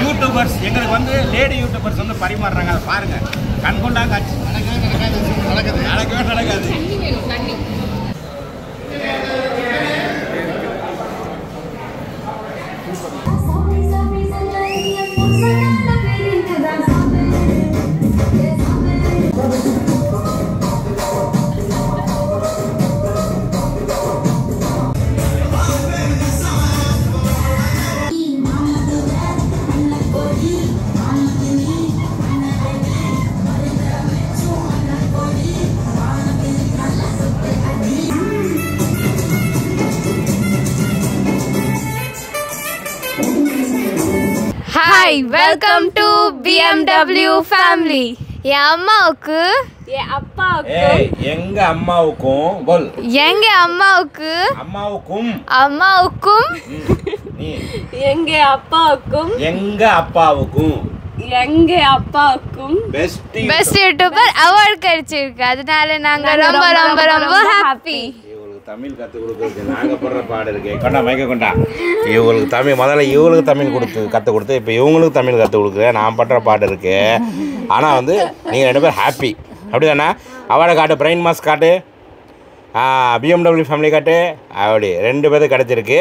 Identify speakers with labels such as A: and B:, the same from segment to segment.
A: YouTubers எங்களுக்கு வந்து lady YouTubers வந்து பரிமாறுறாங்க. அதை பாருங்க, கண் கொண்டா காட்சி. நடக்கவே நடக்காது.
B: Hi, welcome to BMW family. என் அம்மாவுக்கு என் அப்பாவுக்கு
A: எங்க அம்மாவுக்கும் போல்
B: எங்க அம்மாவுக்கு
A: அம்மாவுக்கும்
B: அம்மாவுக்கும் எங்க அப்பாவுக்கும்
A: எங்க அப்பாவுக்கும்
B: எங்க அப்பாவுக்கும் பெஸ்ட் யூடியூபர் அவார்ட் கிடைச்சிருக்கு. அதனால நாங்க ரொம்ப ரொம்ப ரொம்ப ஹாப்பி.
A: தமிழ் கற்றுக் கொடுக்குறது நாங்கள் படுற பாடு இருக்கு. கொண்டா மைக்க கொண்டா. இவங்களுக்கு தமிழ் முதல்ல இவங்களுக்கு தமிழ் கற்றுக் கொடுத்து இப்போ இவங்களுக்கு தமிழ் கற்றுக் கொடுக்குறேன். நான் படுற பாடு இருக்கு. ஆனால் வந்து நீங்கள் 2 பேர் ஹாப்பி அப்படி தானே? அவார்டை காட்டு, பிரைன் மாஸ்க் காட்டு, BMW ஃபேமிலி காட்டு. அப்படி 2 பேருக்கு கிடச்சிருக்கு.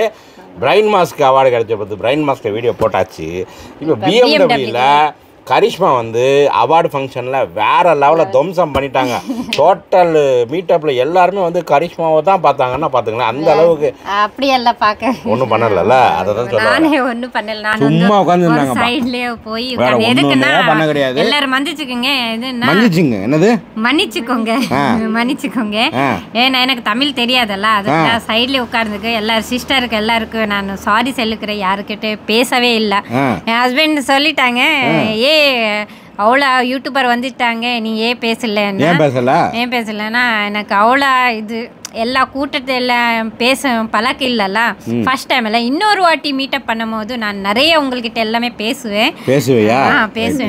A: பிரைன் மாஸ்க்கு அவார்டு கிடைச்ச பார்த்து பிரைன் மாஸ்க்கு வீடியோ போட்டாச்சு. இப்போ BMWவில் கரிஷ்மா வந்து அவார்டு ஃபங்க்ஷனில் வேறு லெவலில் துவம்சம் பண்ணிட்டாங்க. டோட்டல் மீட்டப்பில் எல்லாருமே வந்து கரிஷ்மாவை தான் பார்த்தாங்கன்னா பார்த்துங்களேன். அந்த அளவுக்கு
C: அப்படியெல்லாம் பார்க்க
A: ஒன்றும் பண்ணல. அதை தான்
C: நானே ஒன்றும் பண்ணல. நான்
A: சும்மா உட்காந்துருந்தாங்க.
C: சைட்லேயே போய்
A: எதுக்குன்னா பண்ண கிடையாது.
C: எல்லாரும் மன்னிச்சுக்கோங்க.
A: மன்னிச்சுங்க. என்னது
C: மன்னிச்சுக்கோங்க. ஏன்னா எனக்கு தமிழ் தெரியாதல்ல, அதுக்கு சைட்லேயே உட்கார்ந்துக்கு எல்லாரும் சிஸ்டருக்கு எல்லாருக்கும் நான் சாரி சொல்லிக்கிறேன். யாருக்கிட்ட பேசவே இல்லை. என் ஹஸ்பண்ட் சொல்லிட்டாங்க, அவ்வளோ யூடியூபர் வந்துட்டாங்க, நீ ஏன் பேசலன்னா எனக்கு அவ்வளோ இது எல்லா கூட்டத்தில் எல்லாம் பேச பழக்கம் இல்லைல்ல. ஃபர்ஸ்ட் டைம் இல்லை, இன்னொரு வாட்டி மீட்டப் பண்ணும் போது நான் நிறைய உங்கள்கிட்ட எல்லாமே பேசுவேன்.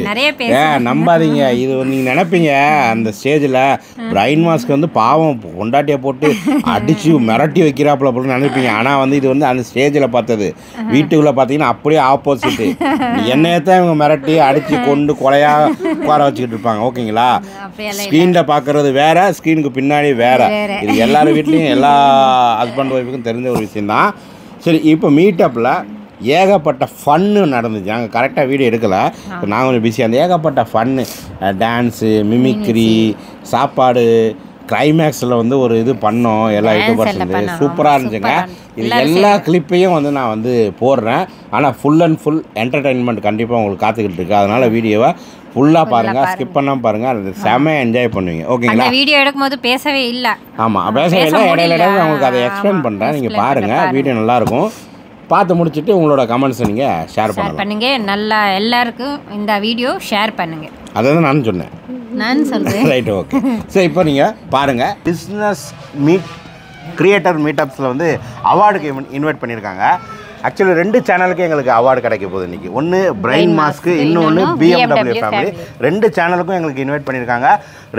C: நிறைய பேசுவேன்.
A: நம்பாதீங்க, இது நீங்கள் நினைப்பீங்க அந்த ஸ்டேஜில் பிரைன் மாஸ்க் வந்து பாவம் கொண்டாட்டியை போட்டு அடித்து மிரட்டி வைக்கிறாப்புல அப்படின்னு நினைப்பீங்க. ஆனால் வந்து இது வந்து அந்த ஸ்டேஜில் பார்த்தது. வீட்டுக்குள்ளே பார்த்தீங்கன்னா அப்படியே ஆப்போசிட்டு. என்னையத்தான் இவங்க மிரட்டி அடித்து கொண்டு கொலையாக உட்கார வச்சுக்கிட்டு இருப்பாங்க. ஓகேங்களா? ஸ்க்ரீனில் பார்க்குறது வேற, ஸ்க்ரீனுக்கு பின்னாடி வேற. இது எல்லாரும் வீட்லேயும் எல்லா ஹஸ்பண்ட் ஒய்ஃபுக்கும் தெரிஞ்ச ஒரு விஷயந்தான். சரி, இப்போ மீட்டப்பில் ஏகப்பட்ட ஃபன்னு நடந்துச்சு. நாங்கள் கரெக்டாக வீடியோ எடுக்கலை, நான் கொஞ்சம் பிஸியாக இருந்தேன். ஏகப்பட்ட ஃபன்னு, டான்ஸு, மிமிக்ரி, சாப்பாடு, கிளைமேக்ஸில் வந்து ஒரு இது பண்ணோம். எல்லா யூடியூபர்ஸ் வந்து சூப்பராக இருந்துச்சுங்க. இது எல்லா கிளிப்பையும் வந்து நான் வந்து போடுறேன். ஆனால் ஃபுல் அண்ட் ஃபுல் என்டர்டெயின்மெண்ட் கண்டிப்பாக உங்களுக்கு காத்துக்கிட்டு இருக்கு. அதனால் வீடியோவை ஃபுல்லாக பாருங்கள், ஸ்கிப் பண்ணாமல் பாருங்கள். அது செம்மையாக என்ஜாய் பண்ணுவீங்க. ஓகேங்களா?
C: வீடியோ எடுக்கும்போது பேசவே இல்லை.
A: ஆமாம், பேசவே இல்லை. இடையில உங்களுக்கு அதை எக்ஸ்பிளைன் பண்ணுறேன். நீங்கள் பாருங்கள், வீடியோ நல்லாயிருக்கும். பார்த்து முடிச்சுட்டு உங்களோட கமெண்ட்ஸை நீங்கள் ஷேர்
C: பண்ணுங்க. நல்லா எல்லாருக்கும் இந்த வீடியோ ஷேர் பண்ணுங்கள்.
A: அதை தான் நான் சொன்னேன். Right, okay. ஸோ இப்போ நீங்கள் பாருங்கள், பிஸ்னஸ் கிரியேட்டர் மீட்டப்ஸில் வந்து அவார்டுக்கு இன்வைட் பண்ணியிருக்காங்க. ஆக்சுவலி 2 சேனலுக்கு எங்களுக்கு அவார்டு கிடைக்க போகுது இன்றைக்கி. ஒன்று பிரைன் மாஸ்க்கு, இன்னொன்று BMW ஃபேமிலி. 2 சேனலுக்கும் எங்களுக்கு இன்வைட் பண்ணியிருக்காங்க.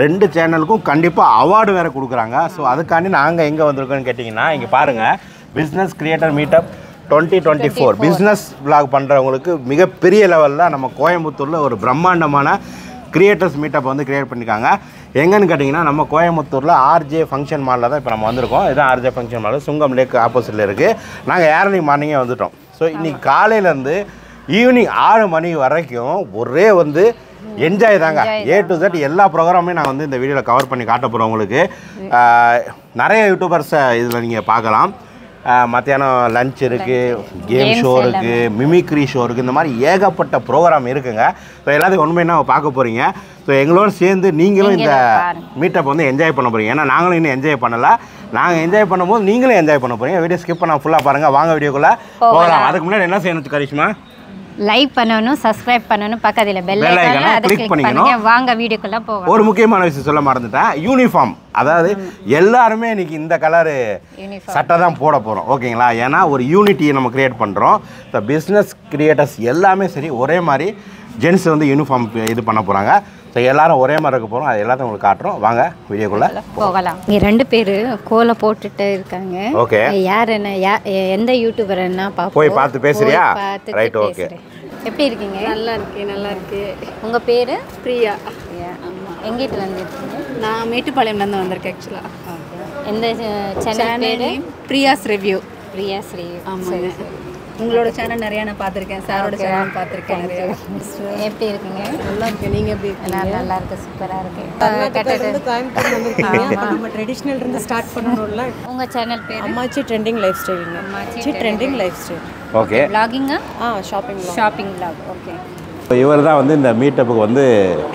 A: 2 சேனலுக்கும் கண்டிப்பாக அவார்டு வேறு கொடுக்குறாங்க. ஸோ அதுக்காண்டி நாங்கள் எங்கே வந்திருக்கோன்னு கேட்டிங்கன்னா, இங்கே பாருங்கள், business creator meetup 2024 business vlog பண்ணுறவங்களுக்கு மிகப்பெரிய லெவலில் நம்ம கோயம்புத்தூரில் ஒரு பிரம்மாண்டமான கிரியேட்டர்ஸ் மீட்டப் வந்து கிரியேட் பண்ணியிருக்காங்க. எங்கன்னு கேட்டிங்கன்னா, நம்ம கோயம்புத்தூரில் RJ ஃபங்க்ஷன் மாலில் தான் இப்போ நம்ம வந்திருக்கோம். இதுதான் RJ ஃபங்க்ஷன் மால், சுங்கம் லேக் ஆப்போசிட்டில் இருக்குது. நாங்கள் ஏர்லி மார்னிங்கே வந்துவிட்டோம். ஸோ இன்றைக்கி காலையிலேருந்து ஈவினிங் 6 மணி வரைக்கும் ஒரே வந்து என்ஜாய் தாங்க. A to Z எல்லா ப்ரோக்ராமே நான் வந்து இந்த வீடியோவில் கவர் பண்ணி காட்ட போகிறோம். உங்களுக்கு நிறைய யூடியூபர்ஸை இதில் நீங்கள் பார்க்கலாம். மத்தியானம் லஞ்ச் இருக்குது, கேம் ஷோ இருக்குது, மிமிக்ரி ஷோ இருக்குது, இந்த மாதிரி ஏகப்பட்ட ப்ரோக்ராம் இருக்குங்க. ஸோ எல்லாத்தையும் உண்மையாக பார்க்க போகிறீங்க. ஸோ எங்களோட சேர்ந்து நீங்களும் இந்த மீட்டப் வந்து என்ஜாய் பண்ண போகிறீங்க. ஏன்னா நாங்களும் இன்னும் என்ஜாய் பண்ணலை. நாங்கள் என்ஜாய் பண்ணும்போது நீங்களும் என்ஜாய் பண்ண போகிறீங்க. வீடியோ ஸ்கிப் பண்ணால் ஃபுல்லாக பாருங்கள். வாங்க வீடியோக்குள்ளே போகலாம். அதுக்கு முன்னாடி என்ன செய்யணும் கரிஷ்மா?
C: லைக் பண்ணணும், சப்ஸ்கிரைப் பண்ணணும், பக்கத்தில் பெல் ஐகானை அதை கிளிக் பண்ணுங்க. வாங்க வீடியோக்குள்ள போகலாம்.
A: ஒரு முக்கியமான விஷயம் சொல்ல மறந்துட்டேன். யூனிஃபார்ம், அதாவது எல்லாருமே இன்னைக்கு இந்த கலரு சட்டை தான் போட போகிறோம். ஓகேங்களா? ஏன்னா ஒரு யூனிட்டியை நம்ம கிரியேட் பண்ணுறோம். ஸோ பிஸ்னஸ் கிரியேட்டர்ஸ் எல்லாமே சரி ஒரே மாதிரி ஜென்ஸ் வந்து யூனிஃபார்ம் இது பண்ண போகிறாங்க. ஸோ எல்லாரும் ஒரே மாதிரி இருக்க போகிறோம். அது எல்லாத்தையும் உங்களுக்கு காட்டுறோம். வாங்க வீடியோக்குள்ளே
C: போகலாம். இங்கே 2 பேர் கோலை போட்டுட்டு இருக்காங்க.
A: ஓகே,
C: யார் என்ன எந்த யூடியூபர் என்ன
A: போய் பார்த்து பேசுறியா? Right, okay.
C: எப்படி இருக்கீங்க?
B: நல்லா இருக்கு, நல்லா இருக்கு.
C: உங்கள் பேர்?
B: பிரியா.
C: ஆமாம். எங்கிட்ட வந்துருக்கீங்க?
B: நான் மேட்டுப்பாளையம்லேருந்து வந்திருக்கேன் ஆக்சுவலாக.
C: எந்த சேனல் பேர்?
B: பிரியாஸ் ரிவ்யூ.
C: பிரியாஸ் ரிவ்யூ.
B: ஆமாங்க. உங்களோட சேனல் நிறையா நான் பார்த்துருக்கேன். சாரோட சேனல் பார்த்துருக்கேன் நிறையா.
C: எப்படி இருக்கீங்க?
B: நல்லா இருக்கு. நீங்கள் எப்படி இருக்கீங்க?
C: நல்லா இருக்கு, சூப்பராக இருக்கு.
D: நம்ம ட்ரெடிஷ்னல் இருந்து ஸ்டார்ட் பண்ணணும்ல.
C: உங்கள் சேனல் பேர்?
D: அம்மாச்சி ட்ரெண்டிங் லைஃப் ஸ்டைலுங்க. அம்மாச்சி trending life style.
A: Okay.
C: vlogging?
D: Shopping
C: vlog. Okay.
A: இவர் தான் வந்து இந்த மீட்டப்புக்கு வந்து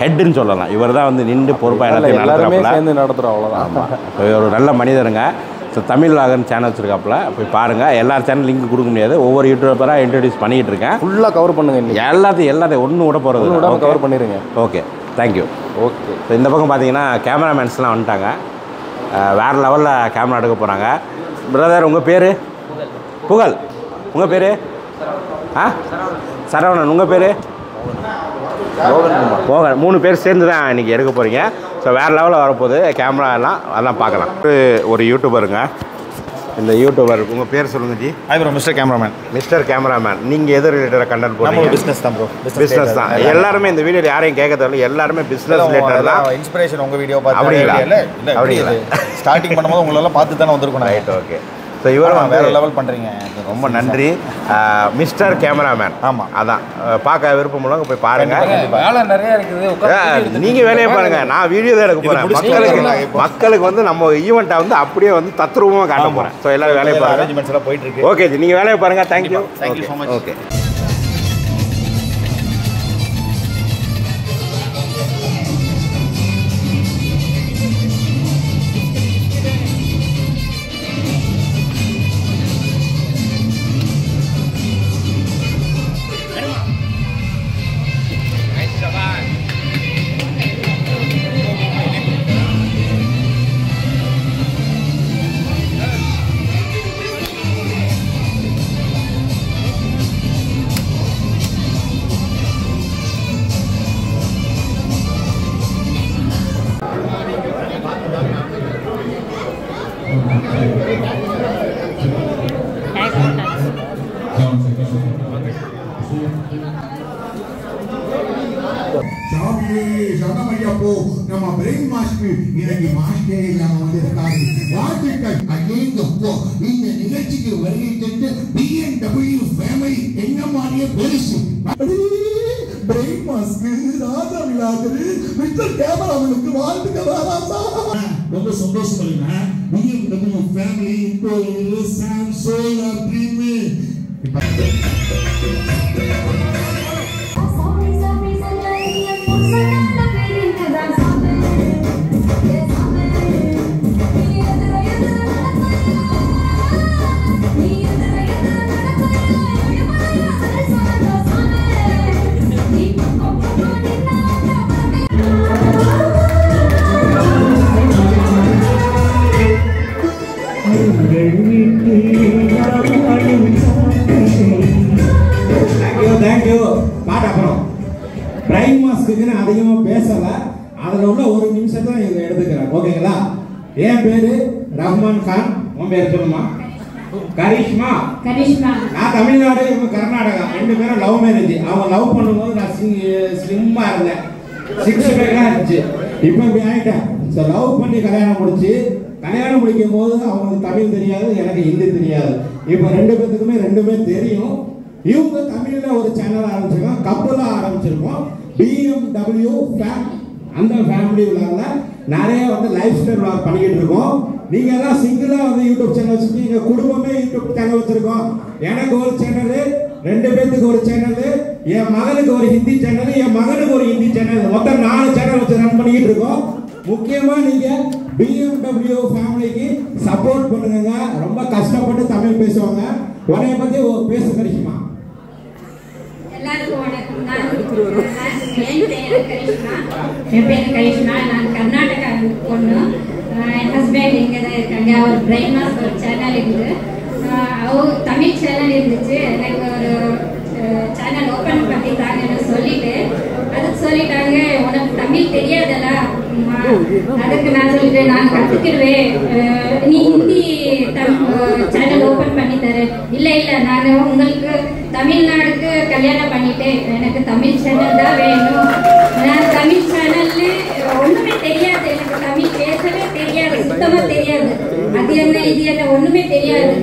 A: ஹெட்டுன்னு சொல்லலாம். இவர் தான் வந்து நின்று பொறுப்பாக எல்லாத்தையும்
E: சேர்ந்து நடத்துகிறோம். அவ்வளோதான்.
A: ஆமாம். இவர் ஒரு நல்ல மனிதருங்க. ஸோ தமிழ் vlogger சேனல் வச்சுருக்காப்புல போய் பாருங்கள். எல்லா சேனல் லிங்க் கொடுக்க முடியாது. ஒவ்வொரு யூடியூபராக இன்ட்ரடியூஸ் பண்ணிகிட்டு இருக்கேன்.
E: ஃபுல்லாக கவர் பண்ணுங்க. இன்னைக்கு
A: எல்லாத்தையும் ஒன்று விட போகிறது
E: கவர் பண்ணிடுங்க.
A: Okay, thank you.
E: ஓகே.
A: ஸோ இந்த பக்கம் பார்த்தீங்கன்னா கேமராமேன்ஸ்லாம் வந்துட்டாங்க. வேறு லெவலில் கேமரா எடுக்க போகிறாங்க. பிரதர், உங்கள் பேர்? புகழ். உங்கள் பேர்? சரவணன். உங்கள் பேர்? மோகன். 3 பேர் சேர்ந்து தான் இன்றைக்கி எடுக்க போகிறீங்க. ஸோ வேறு லெவலில் வரப்போகுது கேமரா எல்லாம். அதெல்லாம் பார்க்கலாம். ஒரு யூடியூபருங்க. இந்த யூடியூபர் உங்கள் பேர் சொல்லுங்கள் G.
E: Bro, mister cameraman.
A: Mister cameraman. நீங்கள் எது ரிலேட்டடாக கண்டென்ட் போடுறீங்க?
E: பிஸ்னஸ் தான் ப்ரோ.
A: பிஸ்னஸ் தான். எல்லாருமே இந்த வீடியோ யாரையும் கேட்க தேவையில்ல. எல்லாருமே பிஸ்னஸ் ரிலேட்டட் தான்.
E: இன்ஸ்பிரேஷன் உங்கள் வீடியோ பார்த்து.
A: அப்படிங்களா?
E: ஸ்டார்டிங் பண்ணும்போது உங்களெல்லாம் பார்த்து தானே வந்திருக்கோம்.
A: Right, okay. ஸோ இவரும்
E: வேறு லெவல் பண்ணுறீங்க.
A: ரொம்ப நன்றி. Mister cameraman.
E: ஆமாம்,
A: அதான் பார்க்க விருப்பம் உள்ளவங்க போய் பாருங்கள்.
E: வேலை நிறையா இருக்குது.
A: நீங்கள் வேலையை பாருங்கள். நான் வீடியோ தான் எடுக்க போகிறேன். மக்களுக்கு வந்து நம்ம ஈவெண்ட்டை வந்து அப்படியே வந்து தத்ரூபமாக காட்ட போகிறேன். ஸோ எல்லாரும் வேலையை பாருங்கள்.
E: அரேஞ்ச்மெண்ட்ஸ் எல்லாம் போயிட்டு இருக்கு.
A: ஓகே ஜி, நீங்கள் வேலையை பாருங்கள். Thank you.
E: Thank you so much.
A: Okay.
F: நம்ம பிரெயின் மாஸ்க்கு இன்னைக்கு மாஸ்டே இல்லாம வந்திருக்காரு. வாழ்த்துக்கள். இந்த நிகழ்ச்சிக்கு வருகை தந்து BMW ஃபேமிலி என்ன மாதிரியே பெருசு பிரெயின் மாஸ்க்கு ராஜா விழாக்குது. மிஸ்டர் கேமராமேனுக்கு வாழ்த்துக்கள். ரொம்ப சந்தோஷம் இல்லைங்க. BMW ஃபேமிலி இப்போ சாம்சங் ட்ரீம் தேங்க்யூ. பாட்டு அப்புறம் பிரைன் மாஸ்க்குன்னு அதிகமாக பேசலை. அதில் உள்ள ஒரு நிமிஷத்தை இதை எடுத்துக்கிறேன். ஓகேங்களா? என் பேர் ரஹ்மான் கான். உன் பேர் சொல்லுமா? கரிஷ்மா. நான் தமிழ்நாடு, இவங்க கர்நாடகா. 2 பேரும் லவ் மேரேஜ். அவங்க லவ் பண்ணும்போது நான் ஸ்லிம்மாக இருந்தேன். 6 பேர்லாம் இருந்துச்சு. இப்போ இப்படி ஆகிட்டேன். ஸோ லவ் பண்ணி கல்யாணம் முடிக்கும் போது அவங்களுக்கு தமிழ் தெரியாது, எனக்கு ஹிந்தி தெரியாது. இப்போ 2 பேத்துக்குமே 2மே தெரியும். இவங்க தமிழில் ஒரு சேனல் ஆரம்பிச்சிருக்கோம். கப்பலாக ஆரம்பிச்சிருக்கோம். BMW fame. அந்த ஃபேமிலி விழாவில் நிறைய வந்து லைஃப் ஸ்டைல் விழா பண்ணிக்கிட்டு இருக்கோம். நீங்க எல்லாம் சிங்கிளா வந்து யூடியூப் சேனல் வச்சிருக்கீங்க, குடும்பமே யூடியூப் சேனல் வச்சிருக்கோம். எனக்கு ஒரு சேனல், 2 பேருக்கு ஒரு சேனல், என் மகனுக்கு ஒரு ஹிந்தி சேனல், என் மகனுக்கு ஒரு ஹிந்தி சேனல், மொத்தம் 4 சேனல் வச்சு ரன் பண்ணிட்டு இருக்கோம். முக்கியமா நீங்க BMW ஃபேமிலிக்கு சப்போர்ட் பண்ணுங்க. ரொம்ப கஷ்டப்பட்டு தமிழ் பேசுவாங்க. உன்னைய பத்தி பேச கிடைக்குமா?
C: எல்லாருக்கும் வணக்கம். என் பேர் கரிஷ்மா. நான் கர்நாடகா பொண்ணு. என் ஹஸ்பண்ட் இங்கே தான் இருக்காங்க. அவர் பிரெயின் மாஸ் ஒரு சேனல் இருக்குது. அவர் தமிழ் சேனல் இருந்துச்சு. எனக்கு ஒரு சேனல் ஓப்பன் பண்ணி தாங்கன்னு சொல்லிட்டு அதுக்கு சொல்லிட்டாங்க, உனக்கு தமிழ் தெரியாதல்ல, அதுக்கு நான் சொல்லிட்டேன் நான் கற்றுக்கிடுவேன், நீ ஹிந்தி சேனல் ஓப்பன் பண்ணி தரேன். இல்லை இல்லை, நான் உங்களுக்கு தமிழ்நாடுக்கு கல்யாணம் பண்ணிட்டேன், எனக்கு தமிழ் சேனல் தான் வேணும். நான் தமிழ் சேனல்ல ஒன்றுமே தெரியாது, எனக்கு தமிழ் பேசவே தெரியாது, சுத்தமாக தெரியாது. அது என்ன இது என்ன ஒன்றுமே தெரியாது.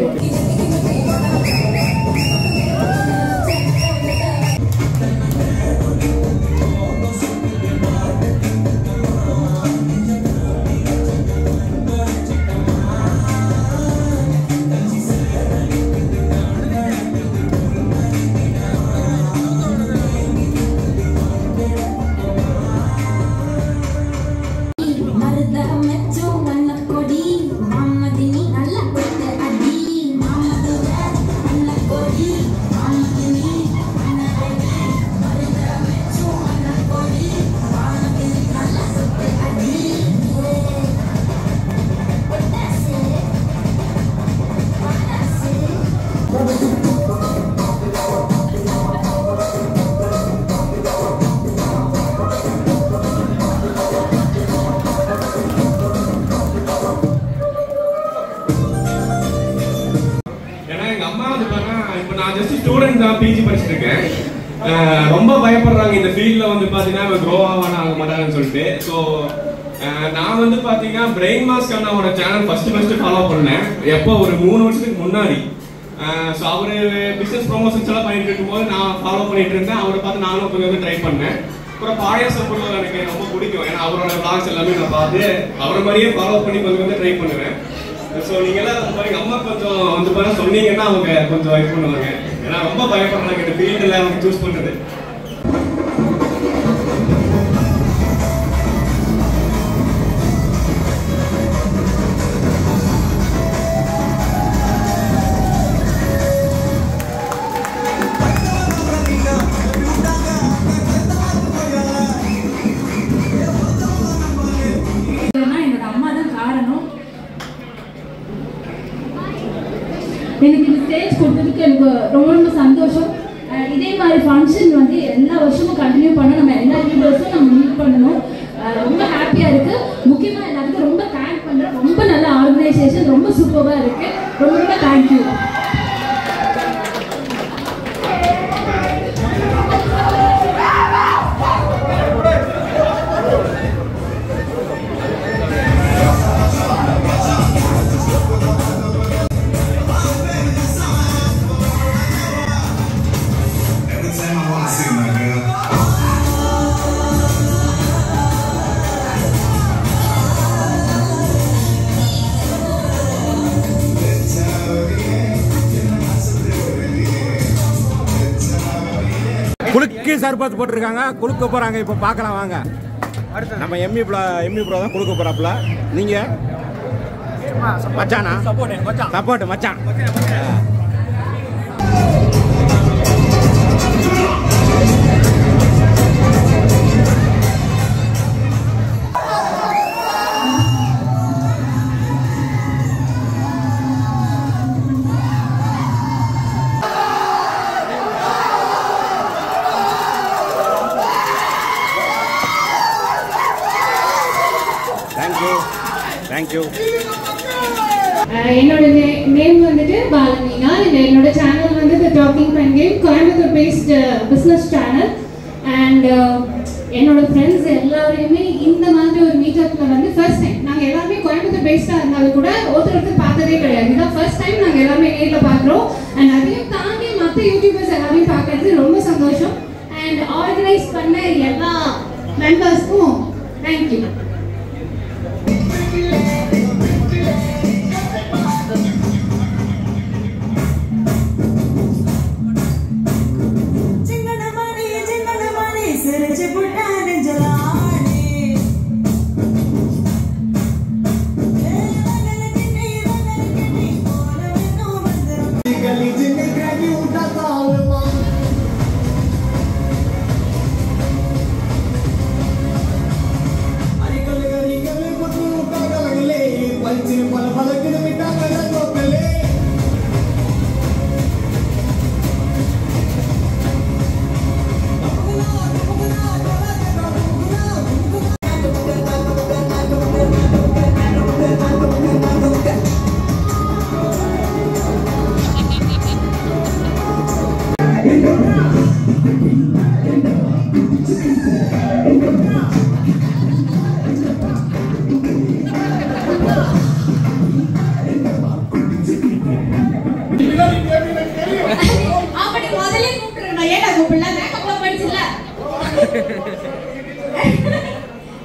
G: பிஜி படிச்சுட்டு இருக்கேன். ரொம்ப பயப்படுறாங்க இந்த ஃபீல்ட்ல வந்து பாத்தீங்கன்னா க்ரோ ஆக மாட்டாங்கன்னு சொல்லிட்டு. ஸோ நான் வந்து பாத்தீங்கன்னா பிரெயின் மாஸ்க் அண்ணாவோட சேனல் ஃபர்ஸ்ட் ஃபாலோ பண்ணேன். எப்போ ஒரு 3 வருஷத்துக்கு முன்னாடி. ஸோ அவரு பிசினஸ் ப்ரொமோஷன்ஸ் எல்லாம் பண்ணிட்டு இருக்கும்போது நான் ஃபாலோ பண்ணிட்டு இருந்தேன். அவரை பார்த்து நானும் கொஞ்சம் வந்து ட்ரை பண்ணேன். அப்புறம் பாயாசம் பொருள் எனக்கு ரொம்ப பிடிக்கும். ஏன்னா அவரோட விளாக்ஸ் எல்லாமே நான் பார்த்து அவரை மாதிரியே ஃபாலோ பண்ணி கொஞ்சம் வந்து ட்ரை பண்ணுவேன். ஸோ நீங்க எல்லாம் எங்க அம்மா கொஞ்சம் வந்து பாருங்க சொன்னீங்கன்னா அவங்க கொஞ்சம் இது பண்ணுவாங்க. ஏன்னா ரொம்ப பயப்படுறாங்க இந்த ஃபீல்டில் அவங்க சூஸ் பண்றது.
H: எனக்கு இந்த ஸ்டேஜ் கொடுத்ததுக்கு எனக்கு ரொம்ப ரொம்ப சந்தோஷம். இதே மாதிரி ஃபங்க்ஷன் வந்து எல்லா வருஷமும் கண்டினியூ பண்ண நம்ம எல்லா லீடர்ஸும் நம்ம மீட் பண்ணணும். ரொம்ப ஹாப்பியாக இருக்குது. முக்கியமாக எல்லாத்துக்கும் ரொம்ப தேங்க் பண்ணுறேன். ரொம்ப நல்ல ஆர்கனைசேஷன், ரொம்ப சூப்பராக இருக்குது. ரொம்ப ரொம்ப தேங்க்யூ.
F: குலுக்கி சர்பத் போட்டிருக்காங்க, குலுக்க போறாங்க. இப்போ பார்க்கலாம் வாங்க. நம்ம எம்மி ப்ரோ தான் குலுக்க போறாப்ல. நீங்க மச்சானா? சப்போர்ட் மச்சான். தேங்க்யூ.
H: என்னோட நேம் வந்துட்டு பாலமீனா. என்னோட சேனல் வந்து the talking pen game, Coimbatore based business channel. And என்னோட ஃப்ரெண்ட்ஸ் எல்லாரையுமே இந்த மாதிரி ஒரு மீட்டப்பில் வந்து ஃபர்ஸ்ட் டைம் நாங்கள் எல்லாருமே கோயம்புத்தூர் பேஸ்டாக இருந்தாலும் கூட ஒருத்தர் பார்த்ததே கிடையாது. இதுதான் ஃபர்ஸ்ட் டைம் நாங்கள் எல்லாருமே நேரில் பார்க்குறோம். அண்ட் அதையும் தாண்டி மற்ற யூடியூபர்ஸ் எல்லாமே பார்க்கறது ரொம்ப சந்தோஷம். அண்ட் ஆர்கனைஸ் பண்ண எல்லா மெம்பர்ஸ்க்கும் தேங்க்யூ.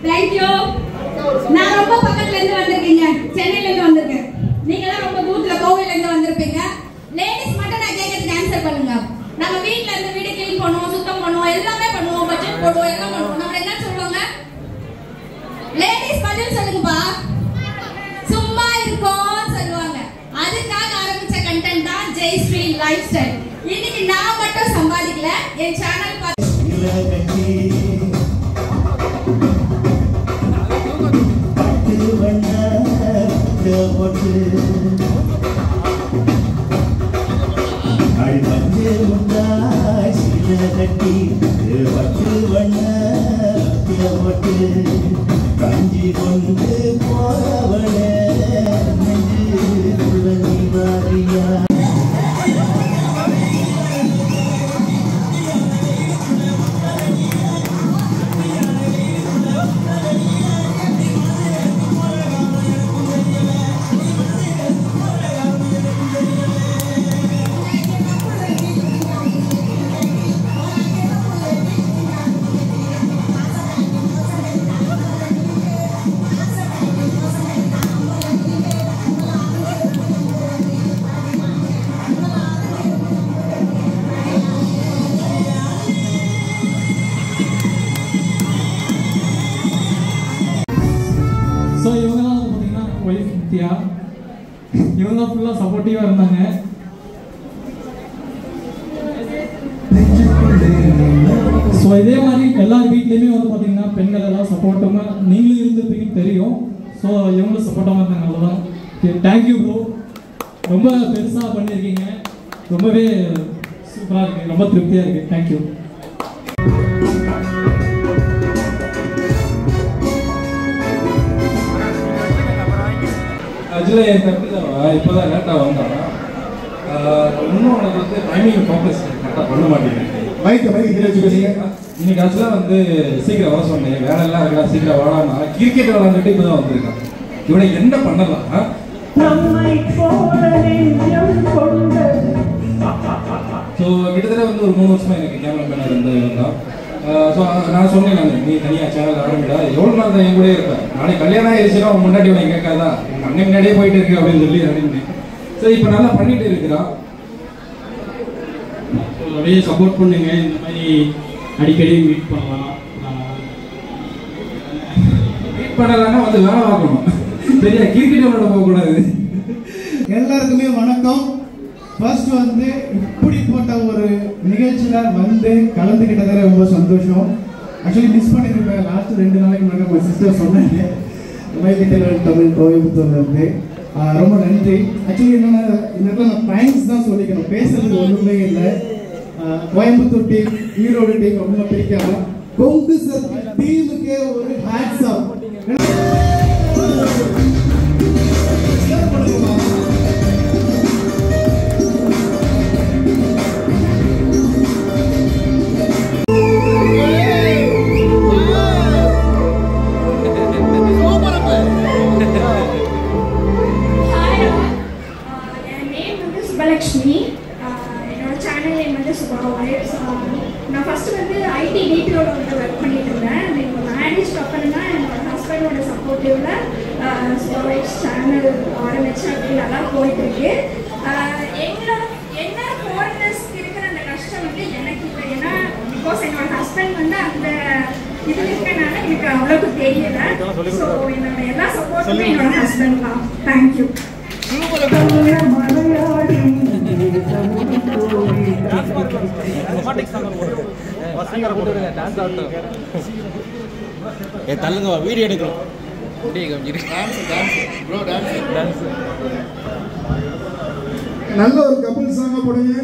I: Thank you. நான் ரொம்ப பக்கத்துல இருந்து வந்திருக்கீங்க. சென்னையில இருந்து வந்திருக்கேன். நீங்க எல்லாம் ரொம்ப தூரத்துல கோவில்ல இருந்து வந்திருப்பீங்க. லேடிஸ் மட்டும் நான் கேக்குறதுக்கு ஆன்சர் பண்ணுங்க. நம்ம வீட்ல இருந்து வீடு க்ளீன் பண்ணுவோம், சுத்தம் பண்ணுவோம், எல்லாமே பண்ணுவோம், பட்ஜெட் போடுவோம், எல்லாம் பண்ணுவோம். நம்ம என்ன சொல்லுவாங்க? லேடிஸ் பதில் சொல்லுங்கப்பா. சும்மா இருக்கோம் சொல்லுவாங்க. அதுக்காக ஆரம்பிச்ச கண்டென்ட் தான் ஜெயஸ்ரீ லைஃப் ஸ்டைல். இன்னைக்கு நான் மட்டும் சம்பாதிக்கல, என் சேனல்
J: கஞ்சி கொண்டு போவள வாரியா
K: ஸோ இவங்கெல்லாம் வந்து பார்த்தீங்கன்னா ஒய்ஃப் நித்யா, இவங்கெல்லாம் ஃபுல்லாக சப்போர்ட்டிவாக இருந்தாங்க. ஸோ இதே மாதிரி எல்லார் வீட்லேயுமே வந்து பார்த்தீங்கன்னா பெண்கள் எல்லாம் சப்போர்ட்டாக நீங்களும் இருந்திருப்பீங்கன்னு தெரியும். ஸோ இவங்களும் சப்போர்ட்டாக இருந்தாங்க. அவ்வளோதான். தேங்க்யூ ப்ரோ, ரொம்ப பெருசாக பண்ணியிருக்கீங்க, ரொம்பவே சூப்பராக இருக்குது, ரொம்ப திருப்தியாக இருக்குது. தேங்க்யூ.
E: ஆக்சுவலாக என் தப்பு தான், இப்போ தான் லேட்டாக வந்தான். இன்னும் உனக்கு வந்து டைமிங் ஃபோக்கஸ் கரெக்டாக பண்ண மாட்டேங்குது. இன்னைக்கு ஆக்சுவலாக வந்து சீக்கிரம் வர சொன்னேன், வேலை எல்லாம் இருக்கா, சீக்கிரம் வாடானா கிரிக்கெட் விளாண்டுட்டு இப்போ தான் வந்திருக்கான். இவனை என்ன பண்ணலாம்? ஸோ கிட்டத்தட்ட வந்து ஒரு 3 வருஷமா எனக்கு கேமராமேனாக இருந்தான். ஸோ நான் சொன்னேன், நீ தனியாக சேனல் ஆரம்பிடா, எவ்வளோ நாள் தான் என் கூட இருப்பேன், நாளைக்கு கல்யாணம் ஆயிடுச்சுன்னா அவன் முன்னாடி உனக்கு கேட்காதா, உங்கள் அண்ணன் முன்னாடியே போயிட்டு இருக்கு அப்படின்னு சொல்லி அப்படின்னு. ஸோ இப்போ நல்லா பண்ணிட்டு இருக்கிறான்.
K: நிறைய சப்போர்ட் பண்ணுங்க, இந்த மாதிரி அடிக்கடி மீட் பண்ணலாம்.
E: மீட் பண்ணலான்னா வந்து வேலை பார்க்கணும், சரியா? கிரிக்கெட் விளையாட போகக்கூடாது.
L: எல்லாருக்குமே வணக்கம். ஃபர்ஸ்ட் வந்து இப்படிப்பட்ட ஒரு நிகழ்ச்சியில் வந்து கலந்துக்கிட்டதில் ரொம்ப சந்தோஷம். ஆக்சுவலி மிஸ் பண்ணியிருப்பேன், லாஸ்ட் 2 நாளைக்கு முன்னாடி உங்கள் சிஸ்டர் சொன்னாங்க மைக்கிட்டல் தமிழ் கோயம்புத்தூர்லேருந்து. ரொம்ப நன்றி. ஆக்சுவலி என்னென்னா இந்த இடத்துல நான் தேங்க்ஸ் தான் சொல்லிக்கணும், பேசுறதுக்கு ஒன்றுமே இல்லை. கோயம்புத்தூர் டீம், ஈரோடு டீம் ரொம்ப பிடிக்காம கொங்கு சார் டீமுக்கே ஒரு ஹேட்ஸ் ஆஃப்.
M: என்னோட சேனல் நேம் வந்து சுபாவைஸ். நான் ஃபஸ்ட்டு வந்து ஐடி டிபிஓட வந்து ஒர்க் பண்ணிட்டு இருந்தேன். எங்கள் மேரேஜ்க்கு அப்புறம் தான் என்னோட ஹஸ்பண்டோட சப்போர்ட்டிவில் சுபாவைஸ் சேனல் ஆரம்பிச்சு அப்படி நல்லா போயிட்டுருக்கு. எங்களோட என்ன ஃபாரினர்ஸ்க்கு இருக்கிற அந்த கஷ்டம் வந்து எனக்கு இல்லை, ஏன்னா பிகாஸ் என்னோட ஹஸ்பண்ட் வந்து அந்த இது இருக்கனால எனக்கு அவ்வளவுக்கு தெரியல. ஸோ என்னோட எல்லா சப்போர்ட்டுமே என்னோட ஹஸ்பண்ட் தான். தேங்க்யூ.
A: தள்ளுங்க வீடியோ எடுக்கிறோம்.
L: நல்ல ஒரு கபிள் சாங்க போடுங்க.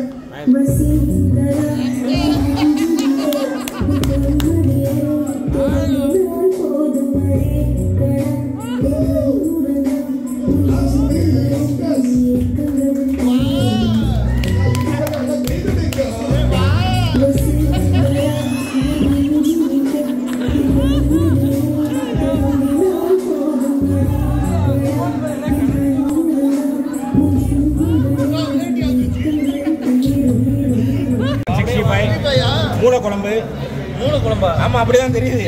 A: மூணு குழம்பா? ஆமா, அப்படிதான் தெரியுது.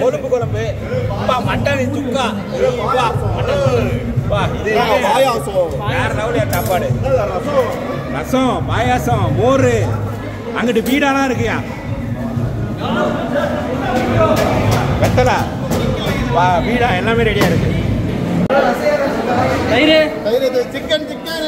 A: கொழுப்பு குழம்பு, மட்டன் சுக்கா, இது வேற லெவலியா சாப்பாடு. ரசம், பாயாசம், மோர், அங்கிட்டு பீடாலாம் இருக்குயா. வெத்தலா, பீடா எல்லாமே ரெடியா இருக்கு. சிக்கன் சிக்கன்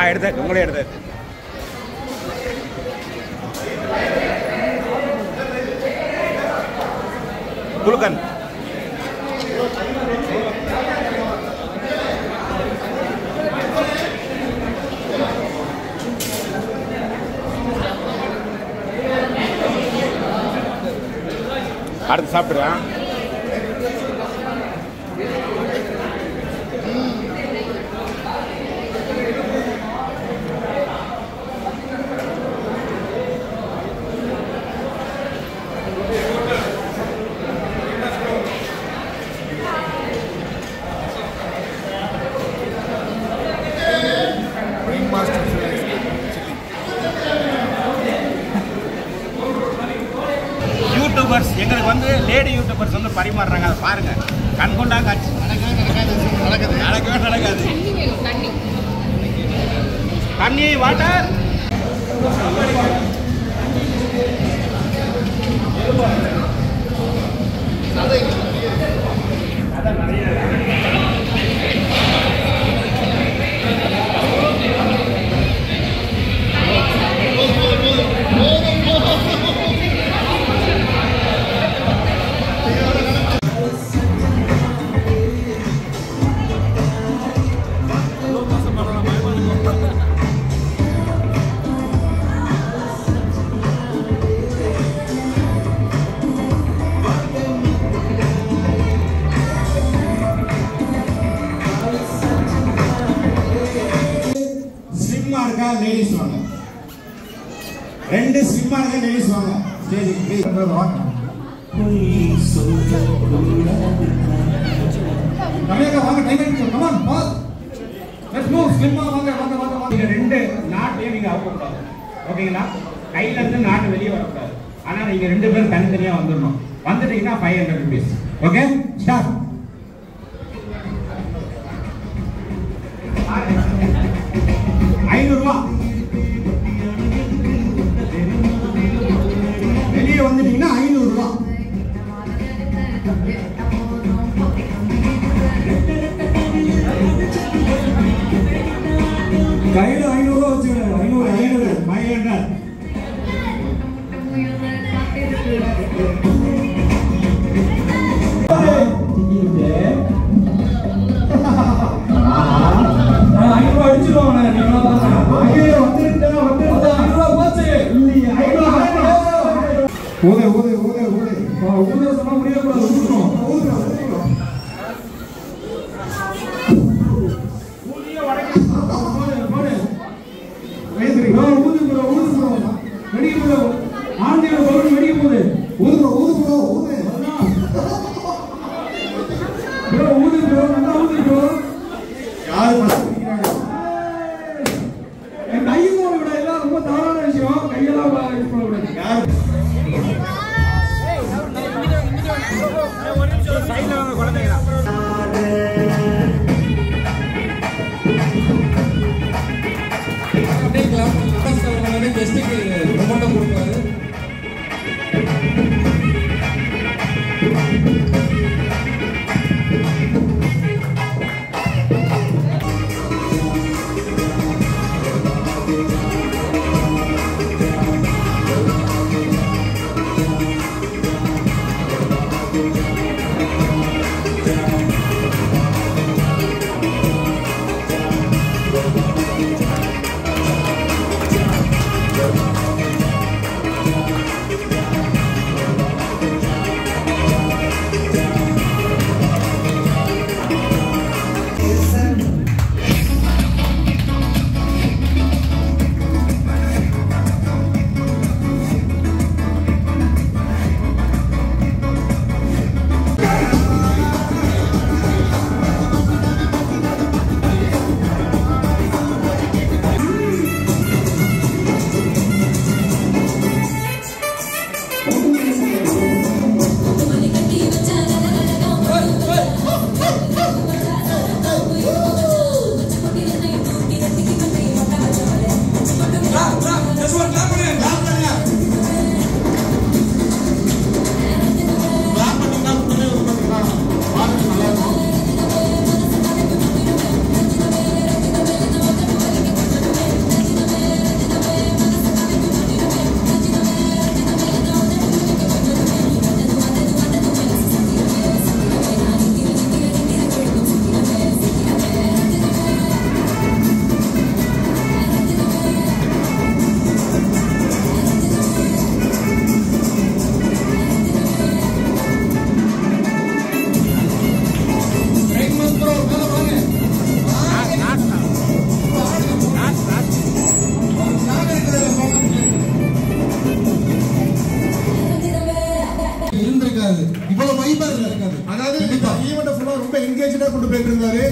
A: எடுத்து உங்களே எடுத்து குலுக்கன் அடுத்து சாப்பிடுறேன். யூடியூபர்ஸ் எங்களுக்கு வந்து லேடி யூடியூபர்ஸ் வந்து பரிமாறுறாங்க. அதை பாருங்க, கண் கொண்டா காட்சி. நடக்கவே நடக்காது. தண்ணி, வாட்டர். லேடிஸ் வாங்க, 2 ஸ்லிம்மா இருக்க லேடிஸ் வாங்க ஸ்டேஜுக்கு வாங்க. கம்மியாக வாங்க, டைம் ஆயிடுச்சு. Come on boss, let's move. ஸ்லிம்மா வாங்க வாங்க வாங்க வாங்க. நீங்க 2 நாட்டையும் நீங்க அவுட் கூடாது, ஓகேங்களா? கையில இருந்து நாட்டு வெளியே வரக்கூடாது. ஆனா நீங்க 2 பேரும் தனித்தனியா வந்துடணும். வந்துட்டீங்கன்னா 500 rupees. Okay, start. ₹500 வெளியே வந்துட்டீங்கன்னா ₹500. கையில் ₹500 வச்சுக்கணும். 500 500 அடிச்சிருவாங்க. ஊதே ஊதே ஊதே ஊதே ஊதே சொன்னா முடியக்கூடாது. ஊதுறோம் ஊதுறோம் ஊதுறோம். ஊதிய வடக்கு போடு போடு. வேதிரி ப்ரோ ஊது ப்ரோ ஊது ப்ரோ. வெடிக்க ப்ரோ. ஆண்டியோ பலூன் வெடிக்க போகுது. ஊது ப்ரோ ஊது ப்ரோ ஊது. ப்ரோ ஊது ப்ரோ நல்லா ஊது ப்ரோ.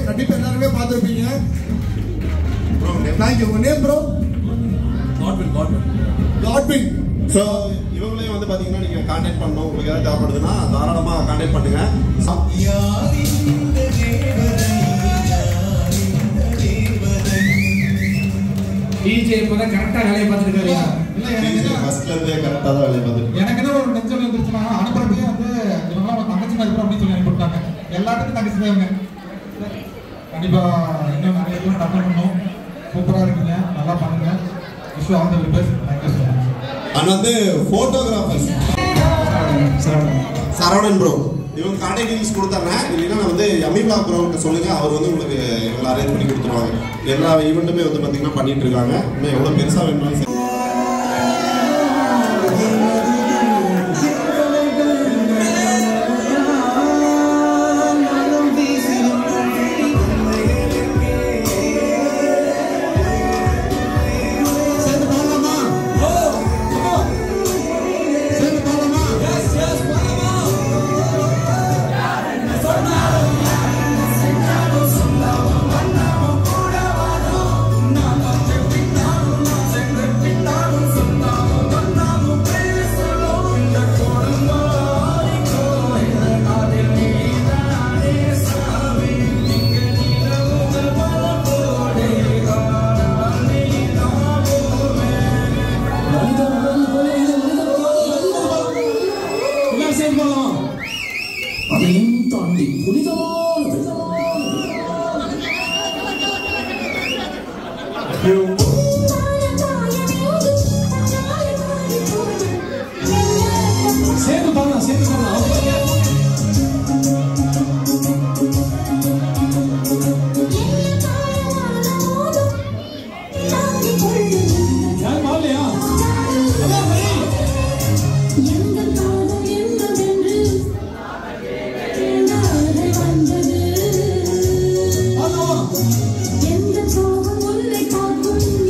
N: கண்டிப்பா எல்லாருமே பார்த்துருப்பீங்க. Bro thank you. உங்க நேம் ப்ரோ? காட்வின்.
O: ஸோ இவங்களையும் வந்து பார்த்தீங்கன்னா நீங்கள் கான்டாக்ட் பண்ணணும். உங்களுக்கு ஏதாவது தேவைப்படுதுன்னா தாராளமாக கான்டாக்ட் பண்ணுங்க.
E: டிஜே இப்போதான் கரெக்டாக வேலையை பார்த்துருக்காரு.
O: ஃபர்ஸ்ட்ல இருந்தே கரெக்டாக தான் வேலையை பார்த்துருக்கேன்.
E: எனக்கு என்ன ஒரு டென்ஷன் இருந்துச்சுன்னா அனுப்புறப்பே வந்து இவங்களாம் நம்ம தங்கச்சி மாதிரி அப்படின்னு சொல்லி அனுப்பிவிட்டாங்க. எல்லாத்துக்கும் தங்கச்சி தான். கண்டிப்பா இன்னும் நிறைய பேர் டப்பல் பண்ணணும். சூப்பராக இருக்கீங்க, நல்லா பண்ணுங்க. Wish all the best. Thank you so much.
O: And வந்து ஃபோட்டோகிராஃபர்ஸ் சரவணன் ப்ரோ இவங்க கான்டாக்ட் டீடைல்ஸ் கொடுத்தாங்க. இல்லைன்னா வந்து யம்மி பிளாக் ப்ரோவுக்கு சொல்லுங்க, அவர் வந்து உங்களுக்கு இவங்களை அரேஞ்ச் பண்ணி கொடுத்துருவாங்க. எல்லா ஈவெண்ட்டுமே வந்து பார்த்தீங்கன்னா பண்ணிட்டு இருக்காங்க. இன்னும் எவ்வளோ பெருசாக வேணும்னாலும்
J: எந்த சோகம் உன்னை பார்க்கும்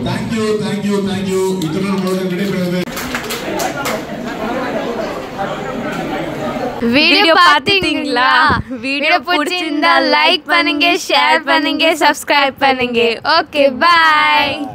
N: தேங்க்யூ இத்தனை உங்களுக்கு விடைபெறுவது
B: வீடியோ பாத்தீங்களா? வீடியோ பிடிச்சிருந்தா லைக் பண்ணுங்க, ஷேர் பண்ணுங்க, சப்ஸ்கிரைப் பண்ணுங்க. Okay, by.